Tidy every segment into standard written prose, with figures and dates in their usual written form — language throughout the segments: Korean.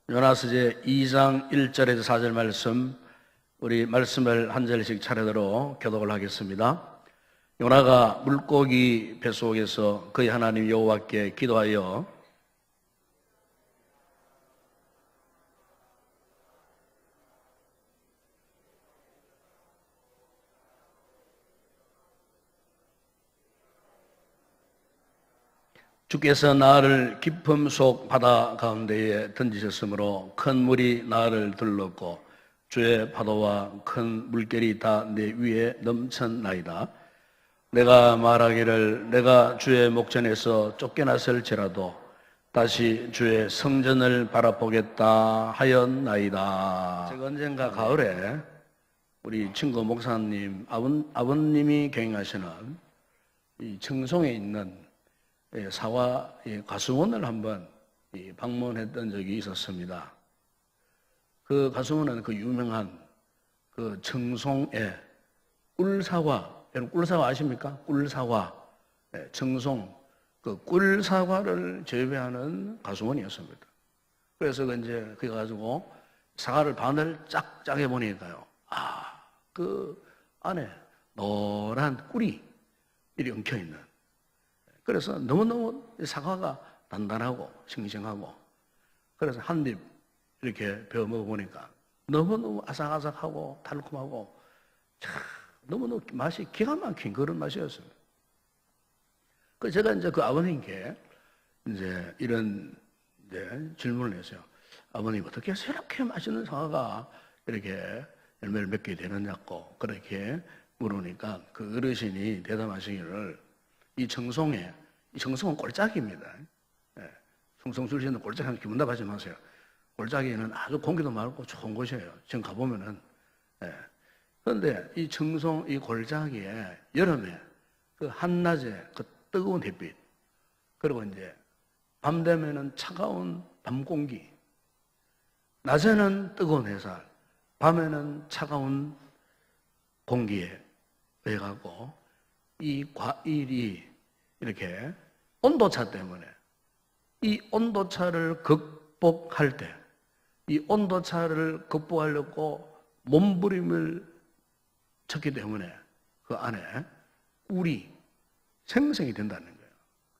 요나서 제 2장 1절에서 4절 말씀, 우리 말씀을 한 절씩 차례대로 교독을 하겠습니다. 요나가 물고기 뱃속에서 그의 하나님 여호와께 기도하여 주께서 나를 깊음 속 바다 가운데에 던지셨으므로 큰 물이 나를 둘렀고 주의 파도와 큰 물결이 다 내 위에 넘쳤나이다. 내가 말하기를 내가 주의 목전에서 쫓겨났을지라도 다시 주의 성전을 바라보겠다 하였나이다. 제가 언젠가 가을에 우리 친구 목사님 아버님이 경영하시는 이 청송에 있는 사화 가수원을 한번 방문했던 적이 있었습니다. 그 가수원은 그 유명한 그 청송의 꿀사과, 여러분 꿀사과 아십니까? 꿀사과, 청송 그 꿀사과를 재배하는 가수원이었습니다. 그래서 이제 그래 가지고 사과를 반을 쫙 해 보니까요, 그 안에 노란 꿀이 이리 엉켜 있는. 그래서 너무너무 사과가 단단하고 싱싱하고, 그래서 한 입 이렇게 베어 먹어보니까 너무너무 아삭아삭하고 달콤하고 너무너무 맛이 기가 막힌 그런 맛이었어요. 그래서 제가 이제 그 아버님께 이제 이런 질문을 했어요. 아버님, 어떻게 해서 이렇게 맛있는 사과가 이렇게 열매를 맺게 되느냐고 그렇게 물으니까 그 어르신이 대답하시기를 이 청송은 꼴짝입니다. 청송 출신은 꼴짝하면 기분 나빠하지 마세요. 꼴짝이는 아주 공기도 맑고 좋은 곳이에요. 지금 가보면은. 그런데 이 청송 이 골짜기에 여름에 그 한낮에 그 뜨거운 햇빛, 그리고 이제 밤 되면은 차가운 밤 공기, 낮에는 뜨거운 햇살, 밤에는 차가운 공기에 의해 갖고 이 과일이 이렇게 온도차 때문에 이 온도차를 극복할 때, 이 온도차를 극복하려고 몸부림을 쳤기 때문에 그 안에 꿀이 생성이 된다는 거예요.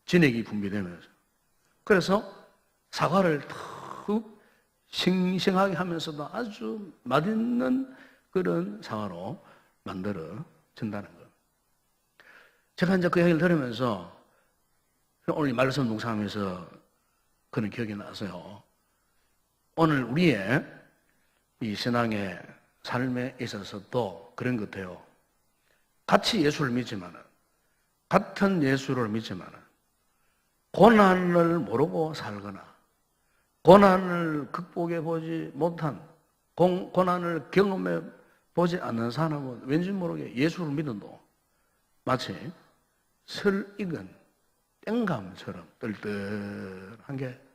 진액이 분비되면서. 그래서 사과를 푹 싱싱하게 하면서도 아주 맛있는 그런 사과로 만들어진다는 거예요. 제가 이제 그 이야기를 들으면서 오늘 말씀 묵상하면서 그런 기억이 나서요. 오늘 우리의 이 신앙의 삶에 있어서도 그런 것 같아요. 같이 예수를 믿지만은, 같은 예수를 믿지만은, 고난을 모르고 살거나, 고난을 극복해 보지 못한, 고난을 경험해 보지 않는 사람은 왠지 모르게 예수를 믿어도 마치 설익은 땡감처럼 뜰뜰한 게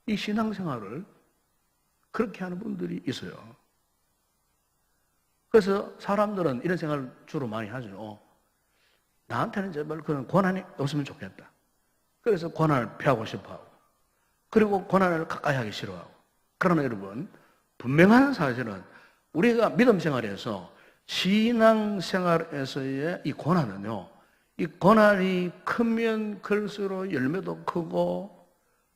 이 신앙생활을 그렇게 하는 분들이 있어요. 그래서 사람들은 이런 생각을 주로 많이 하죠. 나한테는 제발 그런 고난이 없으면 좋겠다. 그래서 고난을 피하고 싶어하고, 그리고 고난을 가까이 하기 싫어하고. 그러나 여러분, 분명한 사실은 우리가 믿음 생활에서, 신앙생활에서의 이 고난은요, 이 고난이 크면 클수록 열매도 크고,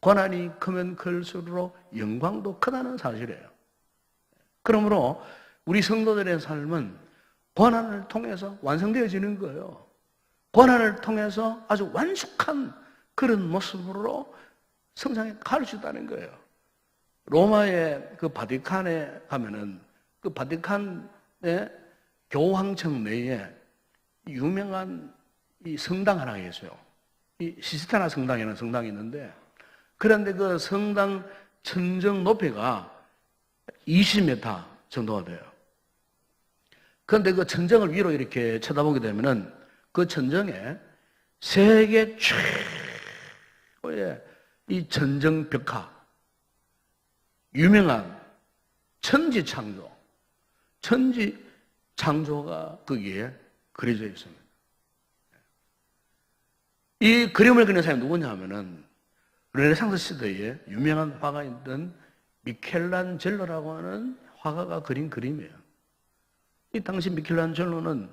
고난이 크면 클수록 영광도 크다는 사실이에요. 그러므로 우리 성도들의 삶은 고난을 통해서 완성되어지는 거예요. 고난을 통해서 아주 완숙한 그런 모습으로 성장해 갈 수 있다는 거예요. 로마의 그 바티칸에 가면은 그 바티칸의 교황청 내에 유명한 이 성당 하나가 있어요. 이 시스테나 성당이라는 성당이 있는데, 그런데 그 성당 천정 높이가 20m 정도가 돼요. 그런데 그 천정을 위로 이렇게 쳐다보게 되면은 그 천정에 세계 최고의 이 천정 벽화, 유명한 천지창조가 거기에 그려져 있습니다. 이 그림을 그린 사람이 누구냐 하면은 르네상스 시대에 유명한 화가였던 미켈란젤로라고 하는 화가가 그린 그림이에요. 이 당시 미켈란젤로는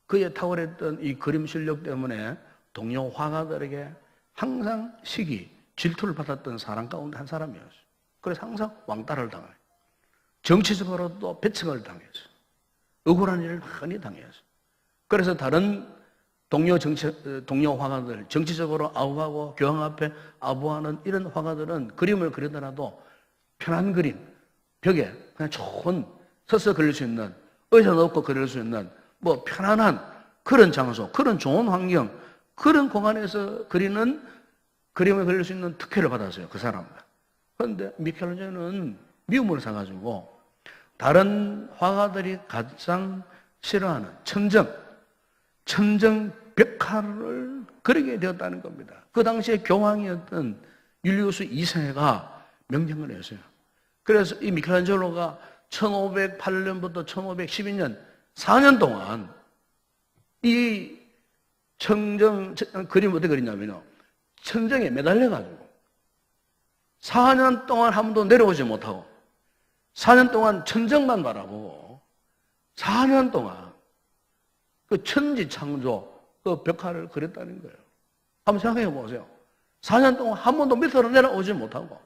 그의 탁월했던 이 그림 실력 때문에 동료 화가들에게 항상 시기, 질투를 받았던 사람 가운데 한 사람이었어요. 그래서 항상 왕따를 당해요. 정치적으로도 배척을 당했어요. 억울한 일을 많이 당했어요. 그래서 다른 동료 화가들, 정치적으로 아우하고 교황 앞에 아부하는 이런 화가들은 그림을 그리더라도 편한 그림, 벽에 그냥 좋은 서서 그릴 수 있는, 의자 넣고 그릴 수 있는 뭐 편안한 그런 장소, 그런 좋은 환경, 그런 공간에서 그리는 그림을 그릴 수 있는 특혜를 받았어요. 그 사람은. 그런데 미켈란젤로는 미움을 사가지고 다른 화가들이 가장 싫어하는 천정 벽화를 그리게 되었다는 겁니다. 그 당시에 교황이었던 율리우스 2세가 명령을 했어요. 그래서 이 미켈란젤로가 1508년부터 1512년 4년 동안 이 그림 어떻게 그리냐면요. 천정에 매달려가지고 4년 동안 한 번도 내려오지 못하고 4년 동안 천정만 바라보고 4년 동안 그 천지창조 그 벽화를 그렸다는 거예요. 한번 생각해 보세요. 4년 동안 한 번도 밑으로 내려오지 못하고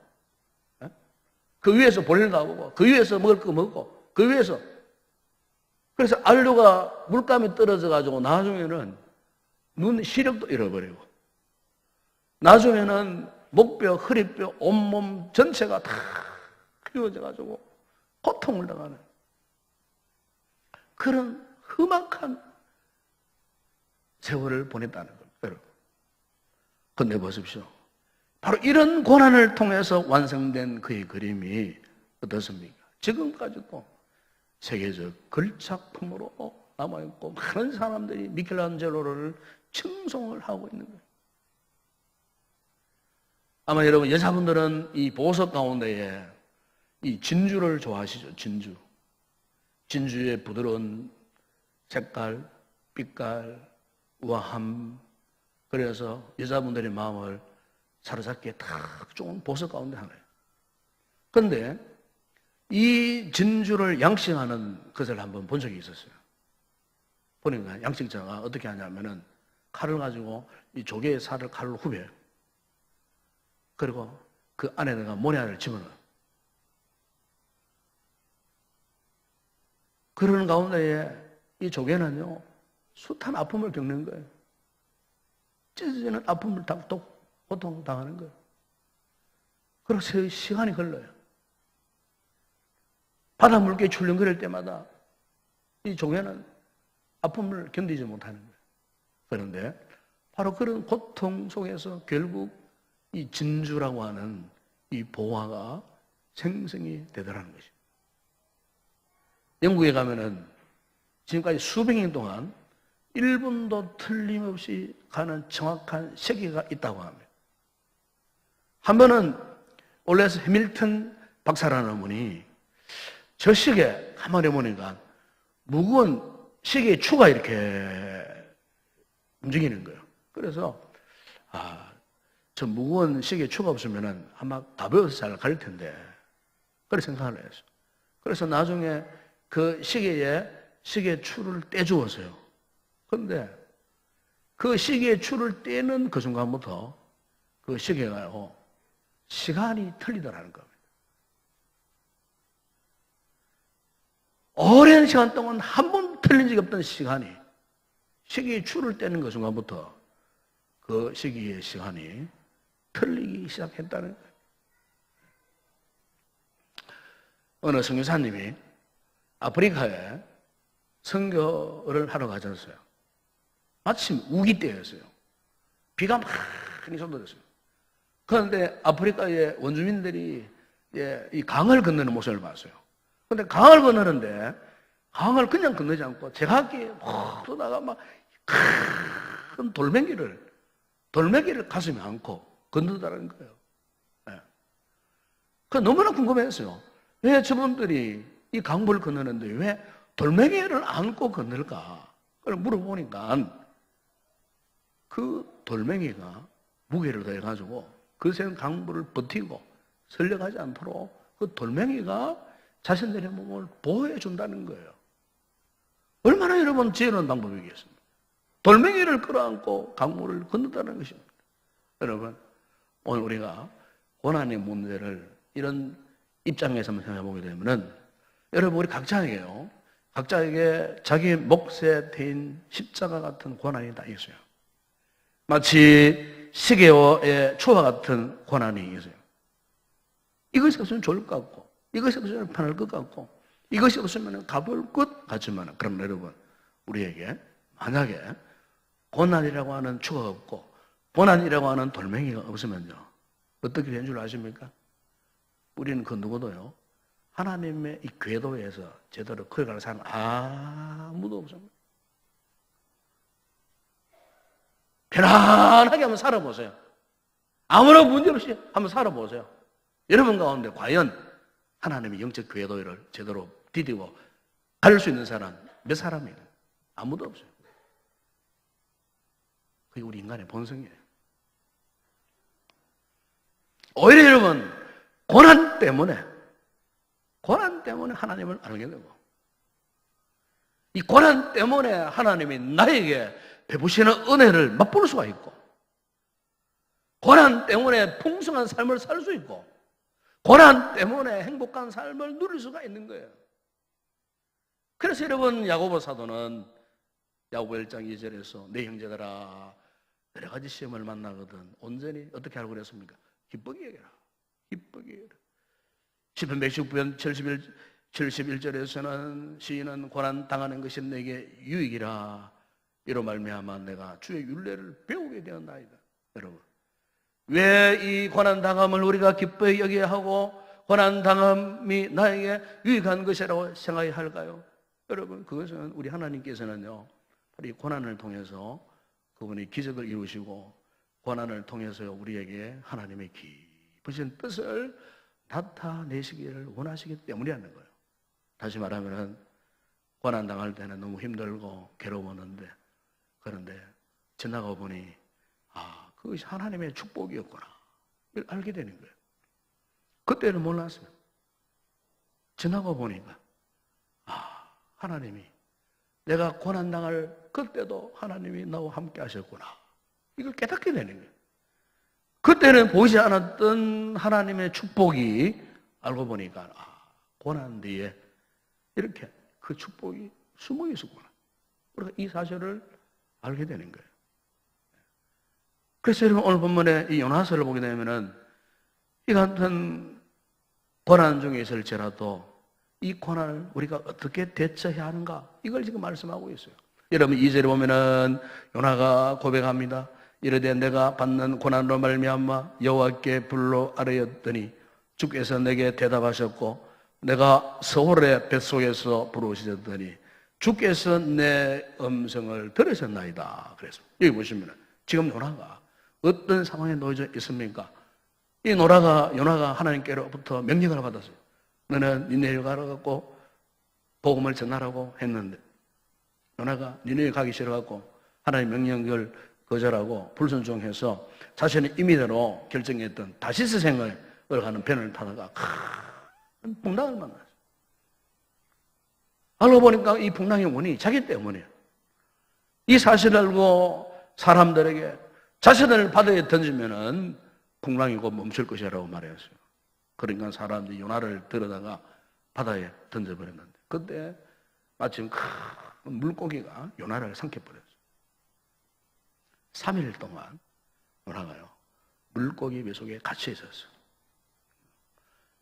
그 위에서 볼일 가보고 그 위에서 먹을 거 먹고 그 위에서 그래서 안류가 물감이 떨어져 가지고 나중에는 눈 시력도 잃어버리고 나중에는 목뼈, 허리뼈, 온몸 전체가 다 휘어져 가지고 고통을 당하는 그런 험악한 세월을 보냈다는 겁니다. 여러분. 근데 보십시오. 바로 이런 고난을 통해서 완성된 그의 그림이 어떻습니까? 지금까지도 세계적 걸작품으로 남아있고 많은 사람들이 미켈란젤로를 칭송을 하고 있는 거예요. 아마 여러분 여자분들은 이 보석 가운데에 이 진주를 좋아하시죠? 진주의 부드러운 색깔, 빛깔, 우아함. 그래서 여자분들의 마음을 사로잡기에 딱 좋은 보석 가운데 하나예요. 그런데 이 진주를 양식하는 것을 한번 본 적이 있었어요. 보니까 양식자가 어떻게 하냐면은 칼을 가지고 이 조개의 살을 칼로 후벼요. 그리고 그 안에다가 모래알을 집어넣어요. 그러는 가운데에 이 조개는요, 숱한 아픔을 겪는 거예요. 찢어지는 아픔을 고통당하는 거예요. 그래서 시간이 걸려요. 바닷물개 출렁거릴 때마다 이 조개는 아픔을 견디지 못하는 거예요. 그런데 바로 그런 고통 속에서 결국 이 진주라고 하는 이 보화가 생성이 되더라는 것입니다. 영국에 가면은 지금까지 수백 년 동안 1분도 틀림없이 가는 정확한 시계가 있다고 합니다. 한 번은 올레스 해밀턴 박사라는 분이 저 시계 가만히 보니까 무거운 시계의 추가 이렇게 움직이는 거예요. 그래서 저 무거운 시계의 추가 없으면은 아마 가벼워서 잘 갈 텐데 그렇게 생각을 했어요. 그래서 나중에 그 시계 추를 떼주었어요. 그런데 그 시계의 추를 떼는 그 순간부터 그 시계가요 시간이 틀리더라는 겁니다. 오랜 시간 동안 한 번 틀린 적이 없던 시간이 시계의 추를 떼는 그 순간부터 그 시계의 시간이 틀리기 시작했다는 거예요. 어느 선교사님이 아프리카에 선교를 하러 가셨어요. 마침 우기 때였어요. 비가 많이 쏟아졌어요. 그런데 아프리카의 원주민들이 이 강을 건너는 모습을 봤어요. 그런데 강을 건너는데 강을 그냥 건너지 않고 제각기 막 쏟아가 막 큰 돌멩이를 가슴에 안고 건너다라는 거예요. 네. 그 너무나 궁금했어요. 왜 저분들이 이 강물을 건너는데 왜 돌멩이를 안고 건널까? 그걸 물어보니까 그 돌멩이가 무게를 더해가지고 그 센 강물을 버티고 설려가지 않도록 그 돌멩이가 자신들의 몸을 보호해 준다는 거예요. 얼마나 여러분 지혜로운 방법이겠습니까? 돌멩이를 끌어안고 강물을 건넌다는 것입니다. 여러분, 오늘 우리가 고난의 문제를 이런 입장에서 한번 생각해 보게 되면은, 여러분, 우리 각자에게요, 각자에게 자기 몫에 대인 십자가 같은 고난이 다 있어요. 마치 시계와의 추와 같은 고난이 있어요. 이것이 없으면 좋을 것 같고, 이것이 없으면 편할 것 같고, 이것이 없으면 가볼 것 같지만, 그럼 여러분, 우리에게 만약에 고난이라고 하는 추가 없고 고난이라고 하는 돌멩이가 없으면요, 어떻게 된 줄 아십니까? 우리는 그 누구도요, 하나님의 이 궤도에서 제대로 걸어갈 사람 아무도 없습니다. 편안하게 한번 살아보세요. 아무런 문제 없이 한번 살아보세요. 여러분 가운데 과연 하나님의 영적 궤도를 제대로 디디고 갈 수 있는 사람 몇 사람이에요? 아무도 없어요. 그게 우리 인간의 본성이에요. 오히려 여러분, 고난 때문에 하나님을 알게 되고, 이 고난 때문에 하나님이 나에게 베푸시는 은혜를 맛볼 수가 있고, 고난 때문에 풍성한 삶을 살 수 있고, 고난 때문에 행복한 삶을 누릴 수가 있는 거예요. 그래서 여러분, 야고보 사도는 야고보 1장 2절에서 내 형제들아, 여러 가지 시험을 만나거든 온전히 어떻게 하라고 그랬습니까? 기쁘게 여겨라. 기쁘게 여겨라. 시편 119편 71절에서는 시인은 고난 당하는 것이 내게 유익이라, 이로 말미암아 내가 주의 율례를 배우게 되었나이다. 여러분, 왜 이 고난 당함을 우리가 기쁘게 여겨야 하고 고난 당함이 나에게 유익한 것이라고 생각해야 할까요? 여러분, 그것은 우리 하나님께서는요, 이 고난을 통해서 그분이 기적을 이루시고 고난을 통해서 우리에게 하나님의 깊으신 뜻을 나타내시기를 원하시기 때문이라는 거예요. 다시 말하면 고난 당할 때는 너무 힘들고 괴로웠는데, 그런데 지나가 보니 그것이 하나님의 축복이었구나, 이걸 알게 되는 거예요. 그때는 몰랐어요. 지나가 보니까 하나님이, 내가 고난당할 그때도 하나님이 나와 함께 하셨구나, 이걸 깨닫게 되는 거예요. 그때는 보이지 않았던 하나님의 축복이 알고 보니까 고난 뒤에 이렇게 그 축복이 숨어 있었구나, 우리가 이 사실을 알게 되는 거예요. 그래서 여러분, 오늘 본문에 이 요나서를 보게 되면은 이 같은 고난 중에 있을지라도 이 고난을 우리가 어떻게 대처해야 하는가, 이걸 지금 말씀하고 있어요. 여러분, 2절에 보면은 요나가 고백합니다. 이르되 내가 받는 고난으로 말미암아 여호와께 불로 아뢰었더니 주께서 내게 대답하셨고, 내가 서울의 뱃속에서 부르시더니 주께서 내 음성을 들으셨나이다. 그래서 여기 보시면은 지금 요나가 어떤 상황에 놓여져 있습니까? 이 요나가 하나님께로부터 명령을 받았어요. 너는 니네에 가라갖고 복음을 전하라고 했는데, 요나가 니네에 가기 싫어갖고 하나님 명령을 거절하고 불순종해서 자신의 임의대로 결정했던 다시스 생을 가는 배를 타다가 큰 풍랑을 만났어요. 알고 보니까 이 풍랑의 원인이 자기 때문이에요. 이 사실을 알고 사람들에게 자신을 바다에 던지면은 풍랑이 곧 멈출 것이라고 말했어요. 그러니까 사람들이 요나를 들어다가 바다에 던져버렸는데, 그때 마침 큰 물고기가 요나를 삼켜버렸어요. 3일 동안 요나가요, 물고기 뱃속에 갇혀 있었어요.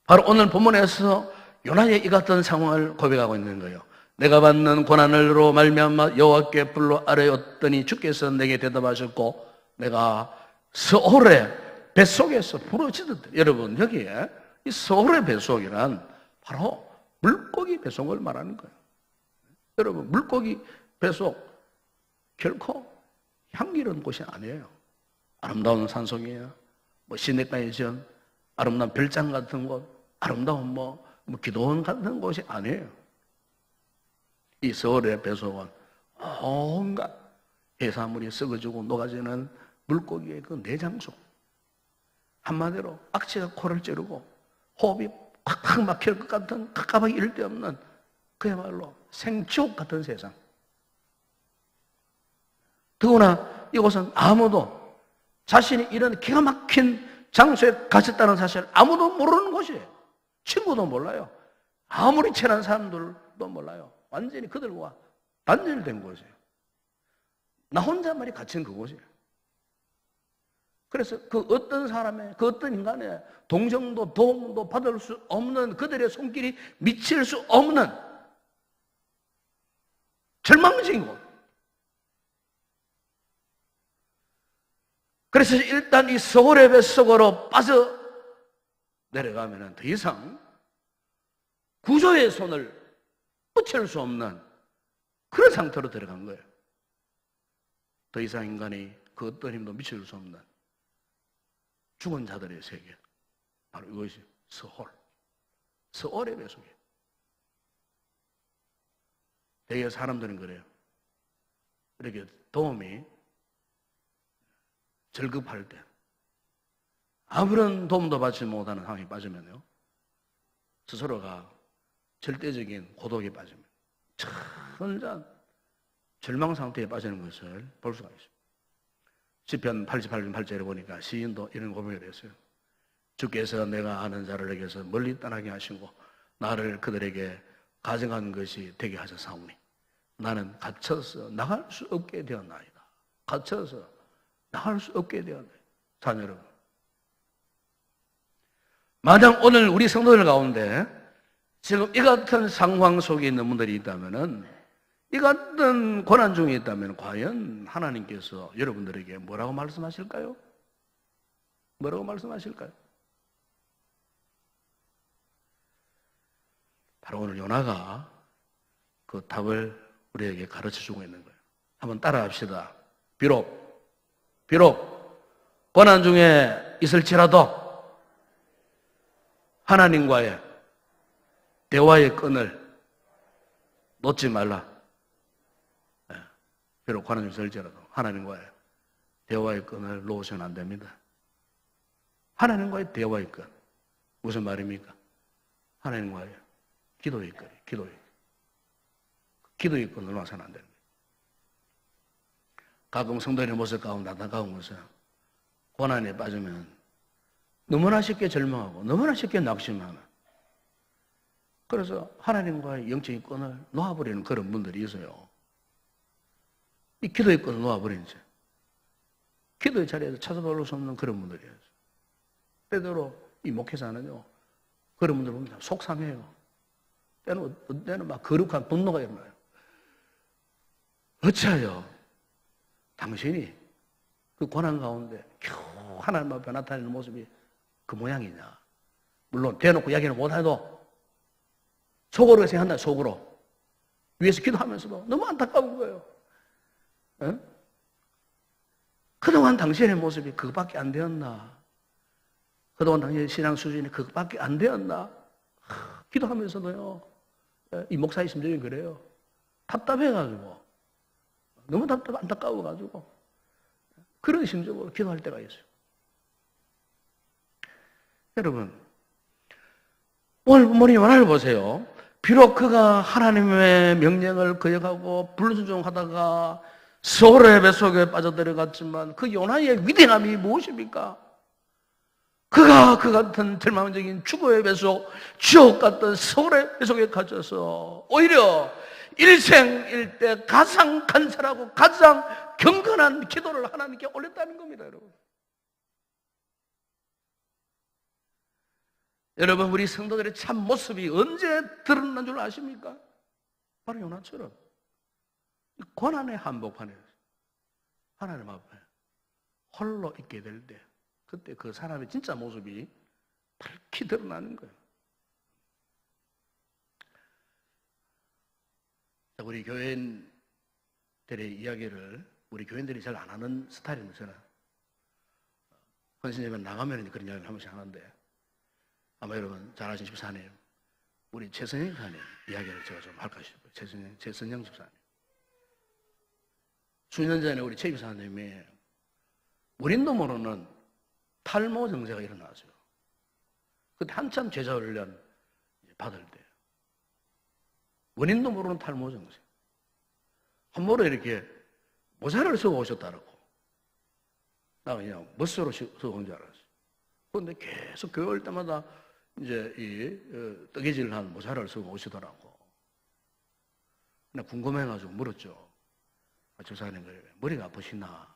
바로 오늘 본문에서 요나의 이 같은 상황을 고백하고 있는 거예요. 내가 받는 고난으로 말미암아 여호와께 불로 아뢰었더니 주께서 내게 대답하셨고, 내가 서울의 뱃속에서 부러지듯. 여러분, 여기에 이 서울의 뱃속이란 바로 물고기 뱃속을 말하는 거예요. 여러분, 물고기 뱃속 결코 향기로운 곳이 아니에요. 아름다운 산속이에요. 시냇가의 전, 아름다운 별장 같은 곳, 아름다운 기도원 같은 곳이 아니에요. 이 서울의 뱃속은 온갖 해산물이 썩어지고 녹아지는 물고기의 그 내장소. 한마디로 악취가 코를 찌르고 호흡이 팍팍 막힐 것 같은 갑갑하기 이를 데 없는 그야말로 생지옥 같은 세상. 더구나 이곳은 아무도 자신이 이런 기가 막힌 장소에 갇혔다는 사실을 아무도 모르는 곳이에요. 친구도 몰라요. 아무리 친한 사람들도 몰라요. 완전히 그들과 단절된 곳이에요. 나 혼자만이 갇힌 그곳이에요. 그래서 그 어떤 사람의, 그 어떤 인간의 동정도 도움도 받을 수 없는, 그들의 손길이 미칠 수 없는 절망적인 곳. 그래서 일단 이 서울의 뱃속으로 빠져 내려가면 더 이상 구조의 손을 뻗칠 수 없는 그런 상태로 들어간 거예요. 더 이상 인간이 그 어떤 힘도 미칠 수 없는 죽은 자들의 세계. 바로 이것이 서울의 뱃속이에요. 되게 사람들은 그래요. 이렇게 도움이 절급할 때, 아무런 도움도 받지 못하는 상황에 빠지면요, 스스로가 절대적인 고독에 빠집니다. 천전 절망 상태에 빠지는 것을 볼 수가 있습니다. 시편 88편 8절에 보니까 시인도 이런 고백을 했어요. 주께서 내가 아는 자들에게서 멀리 떠나게 하시고 나를 그들에게 가정한 것이 되게 하셨사오니 나는 갇혀서 나갈 수 없게 되었나이다. 갇혀서 나갈 수 없게 되었나이다. 자녀 여러분, 만약 오늘 우리 성도들 가운데 지금 이 같은 상황 속에 있는 분들이 있다면은, 이 같은 고난 중에 있다면 과연 하나님께서 여러분들에게 뭐라고 말씀하실까요? 뭐라고 말씀하실까요? 바로 오늘 요나가 그 답을 우리에게 가르쳐 주고 있는 거예요. 한번 따라 합시다. 비록 고난 중에 있을지라도 하나님과의 대화의 끈을 놓지 말라. 비록 고난 중에 있을지라도 하나님과의 대화의 끈을 놓으시면 안 됩니다. 하나님과의 대화의 끈. 무슨 말입니까? 하나님과의 기도의 끈, 기도의 끈을 놓아서는 안 됩니다. 가끔 성도의 모습 가운데 안타까운 것은 고난에 빠지면 너무나 쉽게 절망하고 너무나 쉽게 낙심하는, 그래서 하나님과의 영적인 끈을 놓아버리는 그런 분들이 있어요. 이 기도의 끈을 놓아버리는지 기도의 자리에서 찾아볼 수 없는 그런 분들이에요. 때때로 이 목회자는요, 그런 분들 보면 속상해요. 때는 막 거룩한 분노가 일어나요. 어찌하여 당신이 그 고난 가운데 겨우 하나님 앞에 나타내는 모습이 그 모양이냐. 물론 대놓고 이야기는 못해도 속으로 생각한다. 속으로 위에서 기도하면서도 너무 안타까운 거예요. 에? 그동안 당신의 모습이 그것밖에 안 되었나? 그동안 당신의 신앙 수준이 그것밖에 안 되었나? 기도하면서도요, 이 목사의 심정이 그래요. 답답해가지고, 너무 안타까워가지고, 그런 심정으로 기도할 때가 있어요. 여러분, 오늘 본문의 요나를 보세요. 비록 그가 하나님의 명령을 거역하고 불순종하다가 서울의 뱃속에 빠져들어갔지만 그 요나의 위대함이 무엇입니까? 그가 그 같은 절망적인 죽어의 뱃속, 지옥 같은 서울의 뱃속에 갇혀서 오히려 일생일대 가장 간절하고 가장 경건한 기도를 하나님께 올렸다는 겁니다, 여러분. 여러분, 우리 성도들의 참 모습이 언제 드러난 줄 아십니까? 바로 요나처럼 고난의 한복판에 하나님 앞에 홀로 있게 될 때, 그때 그 사람의 진짜 모습이 밝히 드러나는 거예요. 우리 교인들의 이야기를 우리 교인들이 잘 안 하는 스타일입니다. 저는 헌신예배 나가면 그런 이야기를 한 번씩 하는데, 아마 여러분 잘 아시는 집사님, 우리 최선영 집사님 이야기를 제가 좀 할까 싶어요. 최선영 집사님. 수년 전에 우리 최 집사님이 우린도 모르는 탈모 증세가 일어났어요. 그때 한참 제자 훈련 받을 때 원인도 모르는 탈모 증세. 함부로 이렇게 모자를 쓰고 오셨다라고. 나 그냥 멋으로 쓰고 온 줄 알았어. 그런데 계속 교회 올 때마다 이제 뜨개질한 모자를 쓰고 오시더라고. 나 궁금해가지고 물었죠. 조사님, 머리가 아프시나?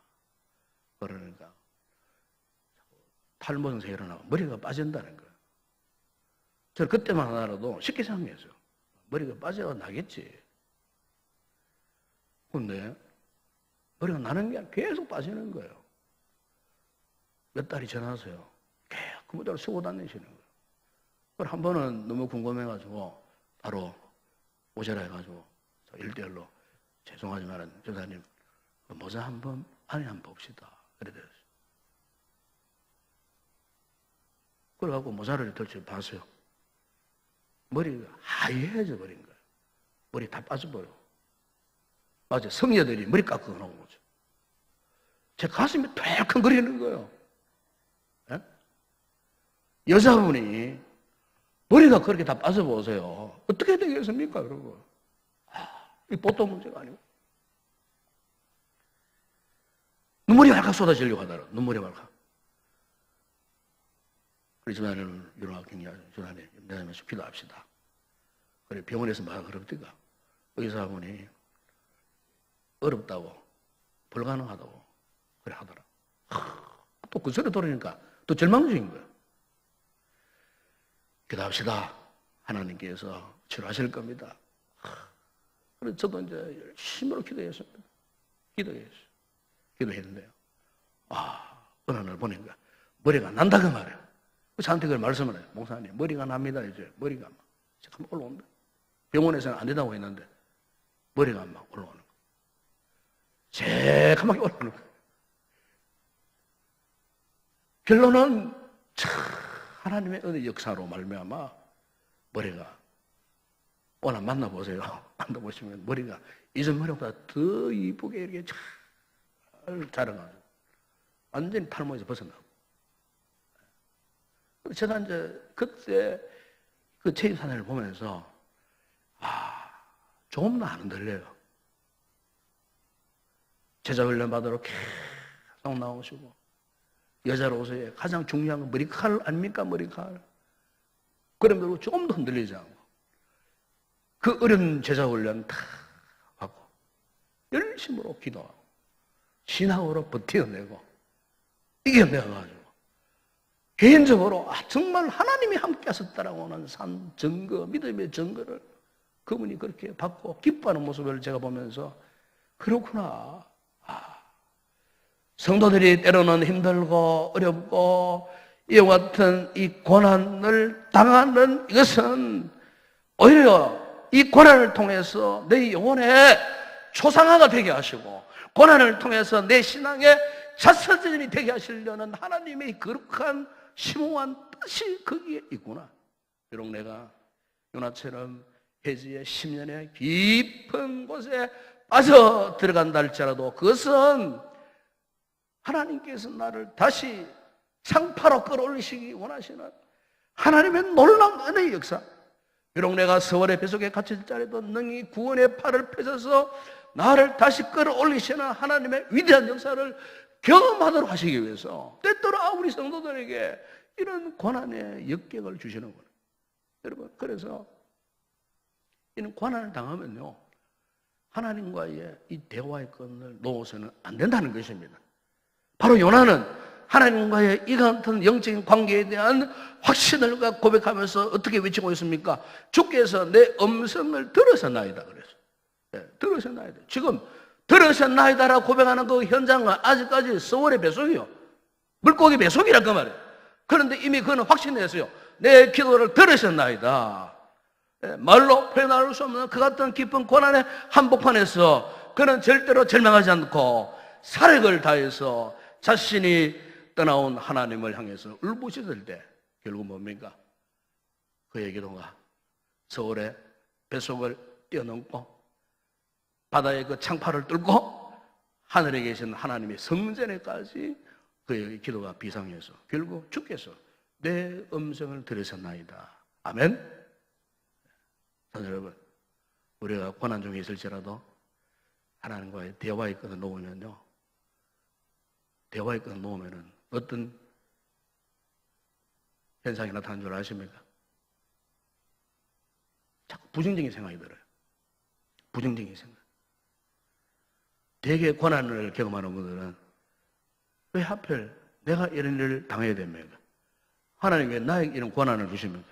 그러니까 탈모 증세 일어나고 머리가 빠진다는 거야. 저는 그때만 하나라도 쉽게 생각했어요. 머리가 빠져나겠지. 근데 머리가 나는 게 아니라 계속 빠지는 거예요. 몇 달이 지나서요. 계속 그 모자를 쓰고 다니시는 거예요. 그걸 한 번은 너무 궁금해가지고 바로 오시라 해가지고 1대1로 죄송하지만 조사님 모자 한번 안에 한번 봅시다. 그래야 그래갖고 모자를 들쳐 봤어요. 머리가 하얘져 버린 거예요. 머리 다 빠져버려. 맞아. 성녀들이 머리 깎아 놓은 거죠. 제 가슴이 덜컹거리는 거예요. 예? 여자분이 머리가 그렇게 다 빠져보세요. 어떻게 되겠습니까? 그러고. 이 보통 문제가 아니고. 눈물이 왈칵 쏟아지려고 하더라고요. 눈물이 왈칵. 그래서 전화를 일어나고 전화를 내면서 기도합시다. 그래 병원에서 막 그럽디가 의사분이 어렵다고 불가능하다고 그래 하더라. 또 그 소리 들으니까 또 절망적인 거야. 기도합시다. 하나님께서 치료하실 겁니다. 그래서 저도 이제 열심히 기도했습니다. 기도했는데요. 어느 날 보니까 머리가 난다고 말이에요. 저한테 그걸 말씀을 해요. 목사님, 머리가 납니다. 이제 머리가 막 잠깐 올라온다. 병원에서는 안 된다고 했는데 머리가 막 올라오는 거예요. 새까맣게 올라오는 거예요. 결론은 하나님의 은혜 역사로 말미암아 머리가 오늘 만나보세요. 만나보시면 머리가 이전 머리보다 더 이쁘게 이렇게 잘 자라가지고 완전히 탈모에서 벗어나고. 제가 이제 그때 그 체육사진을 보면서 조금도 안 흔들려요. 제자훈련 받으러 계속 나오시고 여자로서의 가장 중요한 건 머리칼 아닙니까? 머리칼. 그럼에도 조금도 흔들리지 않고 그 어려운 제자훈련 다 받고 열심으로 기도하고 신앙으로 버텨내고 이겨내가지고 개인적으로 정말 하나님이 함께 하셨다라고 하는 산 증거, 믿음의 증거를 그분이 그렇게 받고 기뻐하는 모습을 제가 보면서 그렇구나. 성도들이 때로는 힘들고 어렵고 이와 같은 이 고난을 당하는 이것은 오히려 이 고난을 통해서 내 영혼의 초상화가 되게 하시고 고난을 통해서 내 신앙의 자서전이 되게 하시려는 하나님의 거룩한 심오한 뜻이 거기에 있구나. 비록 내가 요나처럼 해지의 10년의 깊은 곳에 빠져 들어간다 할지라도 그것은 하나님께서 나를 다시 상파로 끌어올리시기 원하시는 하나님의 놀라운 은혜의 역사. 비록 내가 서울의 뱃속에 갇힐 자리도 능히 구원의 팔을 펴셔서 나를 다시 끌어올리시는 하나님의 위대한 역사를 경험하도록 하시기 위해서 때때로 우리 성도들에게 이런 고난의 역경을 주시는 거예요. 여러분, 그래서 이런 고난을 당하면요 하나님과의 이 대화의 끈을 놓아서는 안 된다는 것입니다. 바로 요나는 하나님과의 이 같은 영적인 관계에 대한 확신을 고백하면서 어떻게 외치고 있습니까? 주께서 내 음성을 들으셨나이다 그랬어요. 네, 들으셨나이다. 지금 들으셨나이다라고 고백하는 그 현장은 아직까지 서울의 뱃속이요. 물고기 뱃속이랄 그 말이에요. 그런데 이미 그는 확신했어요. 내 기도를 들으셨나이다. 네, 말로 표현할 수 없는 그 같은 깊은 고난의 한복판에서 그는 절대로 절망하지 않고 사력을 다해서 자신이 떠나온 하나님을 향해서 울부짖을 때 결국 뭡니까? 그의 기도가 서울의 뱃속을 뛰어넘고 바다의 그 창파를 뚫고 하늘에 계신 하나님의 성전에까지 그의 기도가 비상해서 결국 주께서 내 음성을 들으셨나이다. 아멘. 여러분, 우리가 고난 중에 있을지라도 하나님과의 대화의 끈을 놓으면요, 대화의 끈을 놓으면은 어떤 현상이 나타나는 줄 아십니까? 자꾸 부정적인 생각이 들어요. 부정적인 생각. 되게 고난을 경험하는 분들은 왜 하필 내가 이런 일을 당해야 됩니까? 하나님 왜 나에게 이런 고난을 주십니까?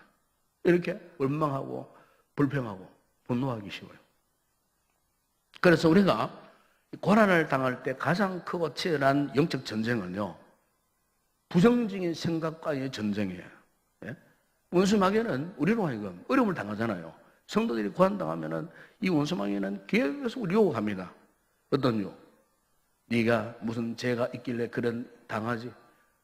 이렇게 원망하고 불평하고 분노하기 쉬워요. 그래서 우리가 고난을 당할 때 가장 크고 치열한 영적 전쟁은요, 부정적인 생각과의 전쟁이에요. 예? 원수마귀는 우리로 하여금 어려움을 당하잖아요. 성도들이 고난당하면은 이 원수마귀는 계속 유혹합니다. 어떤 유혹? 네가 무슨 죄가 있길래 그런 당하지?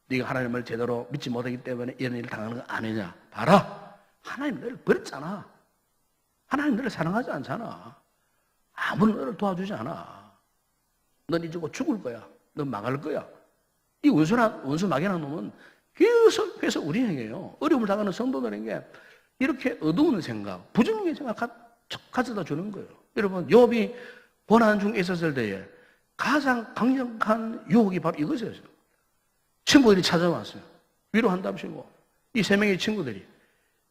네가 하나님을 제대로 믿지 못하기 때문에 이런 일을 당하는 거 아니냐? 봐라! 하나님 너를 버렸잖아. 하나님 너를 사랑하지 않잖아. 아무도 너를 도와주지 않아. 넌 이제 죽을 거야. 넌 망할 거야. 이 원수 막연한 놈은 계속해서 우리에게요, 어려움을 당하는 성도들에게 이렇게 어두운 생각, 부정적인 생각 가져다 주는 거예요. 여러분, 욥이 고난 중에 있었을 때에 가장 강력한 유혹이 바로 이것이었어요. 친구들이 찾아왔어요. 위로한답시고 이 세 명의 친구들이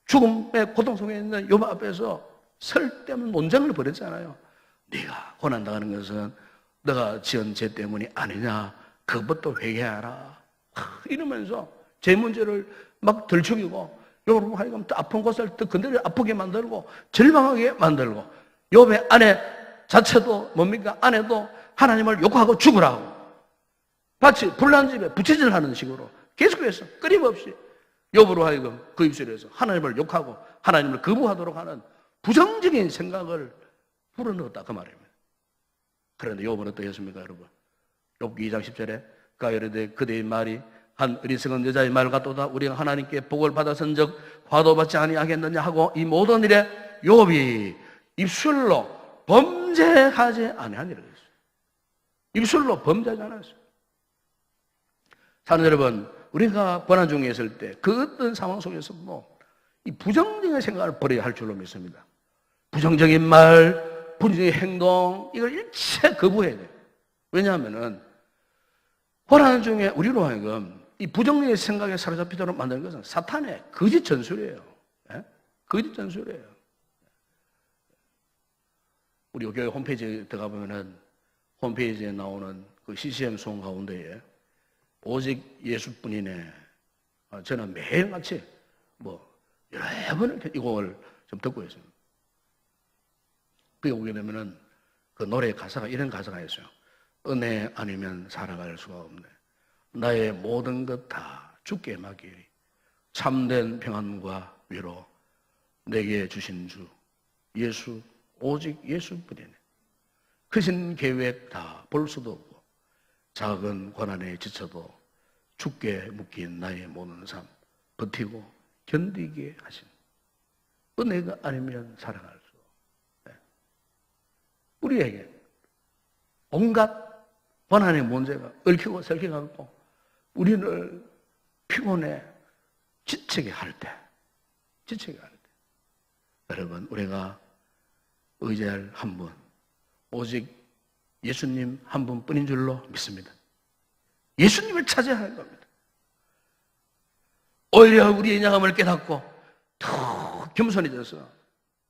죽음의 고통 속에 있는 욥 앞에서 설데없는 논쟁을 벌였잖아요. 네가 고난당하는 것은 너가 지은 죄 때문이 아니냐, 그것부터 회개하라, 이러면서 제 문제를 막 들추기고 욥을 하여금 아픈 곳을 더 건드려 아프게 만들고 절망하게 만들고, 욥의 아내 자체도 뭡니까? 아내도 하나님을 욕하고 죽으라고 마치 불난 집에 부채질하는 식으로 계속해서 끊임없이 욥으로 하여금 그 입술에서 하나님을 욕하고 하나님을 거부하도록 하는 부정적인 생각을 불어넣었다, 그 말입니다. 그런데 욥은 어떻게 했습니까, 여러분? 욥기 2장 10절에 그가 이르되 그대의 말이 한 어리석은 여자의 말 같도다. 우리가 하나님께 복을 받았은즉 화도 받지 아니하겠느냐 하고 이 모든 일에 욥이 입술로 범죄하지 아니하니라 그랬어요. 입술로 범죄하지 않았어요. 사는 여러분, 우리가 고난 중에 있을 때 그 어떤 상황 속에서도 이 부정적인 생각을 버려야 할 줄로 믿습니다. 부정적인 말, 부정적인 행동, 이걸 일체 거부해야 돼요. 왜냐하면은 고난 중에 우리로 하여금 이 부정적인 생각에 사로잡히도록 만드는 것은 사탄의 거짓 전술이에요. 예? 거짓 전술이에요. 우리 교회 홈페이지에 들어가 보면은 홈페이지에 나오는 그 CCM 수업 가운데에 오직 예수뿐이네. 저는 매일같이 여러 번을 이 곡을 좀 듣고 있습니다. 그게 오게 되면은 그 노래 가사가 이런 가사가 있어요. 은혜 아니면 살아갈 수가 없네. 나의 모든 것 다 주께 맡기리. 참된 평안과 위로 내게 주신 주 예수, 오직 예수뿐이네. 크신 계획 다 볼 수도 없고 작은 고난에 지쳐도 주께 묶인 나의 모든 삶 버티고 견디게 하신 은혜가 아니면 살아갈 수 없네. 우리에게 온갖 고난의 문제가 얽히고 설켜갖고 우리를 피곤해 지치게 할 때, 여러분, 우리가 의지할 한 분, 오직 예수님 한 분뿐인 줄로 믿습니다. 예수님을 찾아야 하는 겁니다. 오히려 우리의 양함을 깨닫고 더 겸손해져서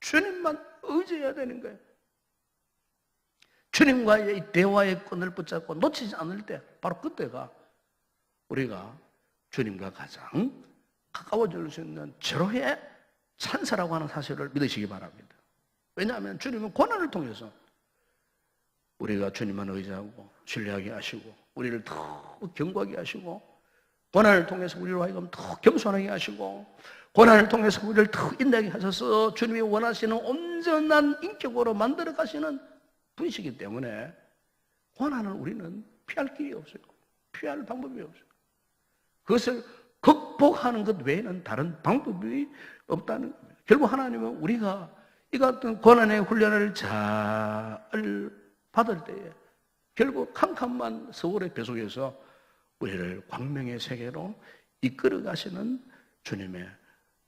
주님만 의지해야 되는 거예요. 주님과의 이 대화의 끈을 붙잡고 놓치지 않을 때, 바로 그때가 우리가 주님과 가장 가까워질 수 있는 절호의 찬사라고 하는 사실을 믿으시기 바랍니다. 왜냐하면 주님은 고난을 통해서 우리가 주님만 의지하고 신뢰하게 하시고 우리를 더 견고하게 하시고 고난을 통해서 우리로 하여금 더 겸손하게 하시고 고난을 통해서 우리를 더 인내하게 하셔서 주님이 원하시는 온전한 인격으로 만들어 가시는 분이시기 때문에 고난을 우리는 피할 길이 없어요. 피할 방법이 없어요. 그것을 극복하는 것 외에는 다른 방법이 없다는 겁니다. 결국 하나님은 우리가 이 같은 고난의 훈련을 잘 받을 때에 결국 캄캄한 서울의 배속에서 우리를 광명의 세계로 이끌어 가시는 주님의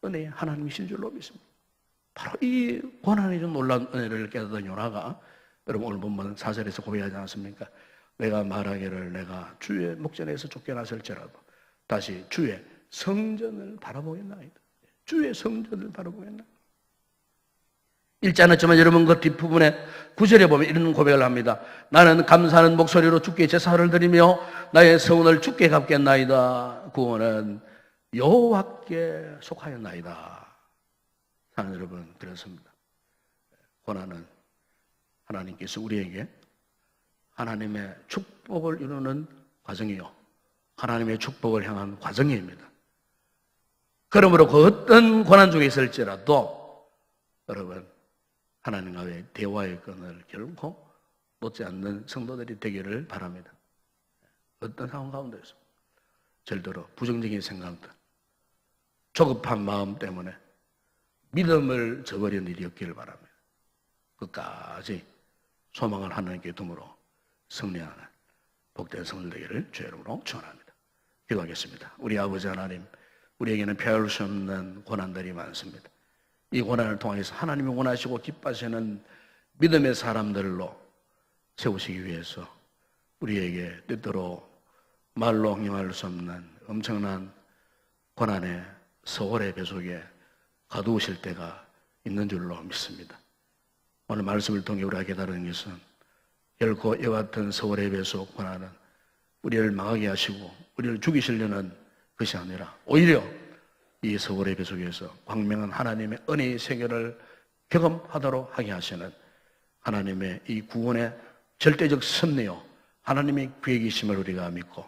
은혜의 하나님이신 줄로 믿습니다. 바로 이 고난이 좀 놀라운 은혜를 깨닫던 요나가 여러분 오늘 본문 4절에서 고백하지 않았습니까? 내가 말하기를 내가 주의 목전에서 쫓겨났을지라도 다시 주의 성전을 바라보겠나이다. 주의 성전을 바라보겠나이다. 읽지 않았지만 여러분 그 뒷부분에 9절에 보면 이런 고백을 합니다. 나는 감사하는 목소리로 주께 제사를 드리며 나의 서운을 주께 갚겠나이다. 구원은 여호와께 속하였나이다. 사랑하는 여러분, 그렇습니다. 고난은 하나님께서 우리에게 하나님의 축복을 이루는 과정이요, 하나님의 축복을 향한 과정입니다. 그러므로 그 어떤 고난 중에 있을지라도 여러분 하나님과의 대화의 끈을 결코 놓지 않는 성도들이 되기를 바랍니다. 어떤 상황 가운데서 절대로 부정적인 생각들, 조급한 마음 때문에 믿음을 저버리는 일이 없기를 바랍니다. 끝까지 소망을 하나님께 두므로 승리하는 복된 성도 되기를 주의 이름으로 축원합니다. 기도하겠습니다. 우리 아버지 하나님, 우리에게는 피할 수 없는 고난들이 많습니다. 이 고난을 통해서 하나님이 원하시고 기뻐하시는 믿음의 사람들로 세우시기 위해서 우리에게 때때로 말로 형용할 수 없는 엄청난 고난의 서울의 배속에 가두으실 때가 있는 줄로 믿습니다. 오늘 말씀을 통해 우리가 깨달은 것은 결코 이와 같은 서울의 배속 고난은 우리를 망하게 하시고 우리를 죽이시려는 것이 아니라 오히려 이 서울의 배속에서 광명한 하나님의 은혜의 세계를 경험하도록 하게 하시는 하나님의 이 구원의 절대적 섭리요, 하나님의 계획이심을 우리가 믿고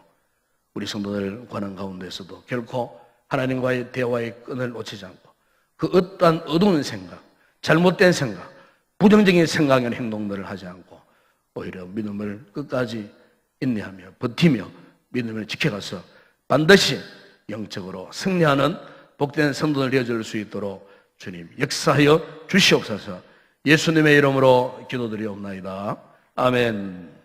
우리 성도들 고난 가운데서도 결코 하나님과의 대화의 끈을 놓치지 않고 그 어떠한 어두운 생각, 잘못된 생각, 부정적인 생각이나 행동들을 하지 않고 오히려 믿음을 끝까지 인내하며 버티며 믿음을 지켜가서 반드시 영적으로 승리하는 복된 성도들 되어줄 수 있도록 주님 역사하여 주시옵소서. 예수님의 이름으로 기도드리옵나이다. 아멘.